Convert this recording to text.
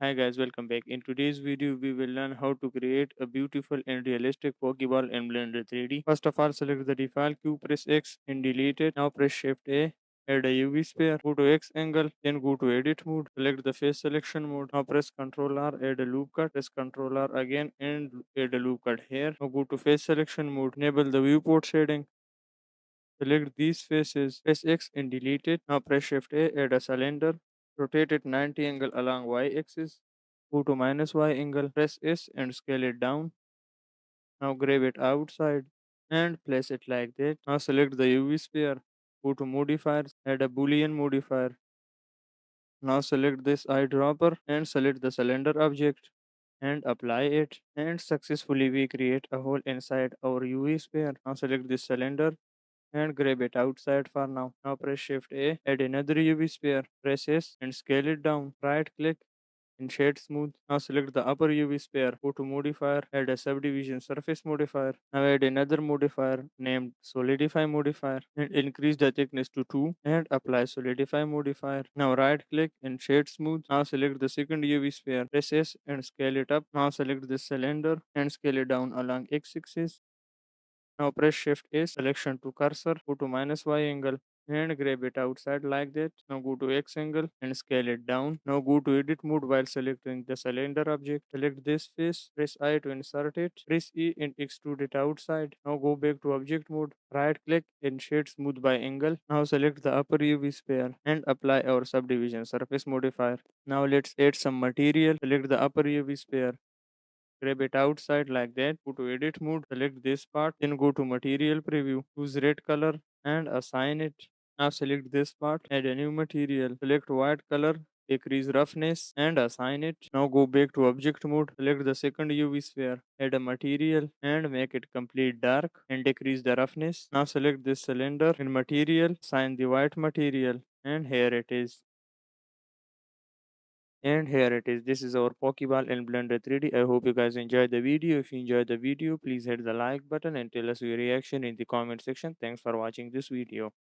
Hi guys, welcome back. In today's video, we will learn how to create a beautiful and realistic Pokeball in Blender 3D. First of all, select the default cube, press X and delete it. Now press Shift A, add a UV sphere, go to X angle, then go to edit mode, select the face selection mode. Now press Ctrl R, add a loop cut, press Ctrl R again and add a loop cut here. Now go to face selection mode, enable the viewport shading. Select these faces, press X and delete it. Now press Shift A, add a cylinder, rotate it 90 angle along Y axis. Go to minus Y angle, press S and scale it down. Now grab it outside and place it like that. Now select the UV sphere. Go to modifiers, add a boolean modifier. Now select this eyedropper and select the cylinder object and apply it. And successfully we create a hole inside our UV sphere. Now select this cylinder and grab it outside for now. Now press Shift A, add another UV sphere, press S and scale it down. Right click and shade smooth. Now select the upper UV sphere, go to modifier, add a subdivision surface modifier. Now add another modifier named solidify modifier and increase the thickness to 2 and apply solidify modifier. Now right click and shade smooth. Now select the second UV sphere, press S and scale it up. Now select this cylinder and scale it down along X axis. Now press Shift A selection to cursor, go to minus Y angle and grab it outside like that. Now go to X angle and scale it down. Now go to edit mode while selecting the cylinder object. Select this face, press I to insert it, press E and extrude it outside. Now go back to object mode, right click and shade smooth by angle. Now select the upper UV sphere and apply our subdivision surface modifier. Now let's add some material. Select the upper UV sphere, grab it outside like that, go to edit mode, select this part, then go to material preview, choose red color and assign it. Now select this part, add a new material, select white color, decrease roughness and assign it. Now go back to object mode, select the second UV sphere, add a material and make it complete dark and decrease the roughness. Now select this cylinder and material, assign the white material and here it is. And here it is. This is our Pokeball in Blender 3D. I hope you guys enjoyed the video. If you enjoyed the video, please hit the like button and tell us your reaction in the comment section. Thanks for watching this video.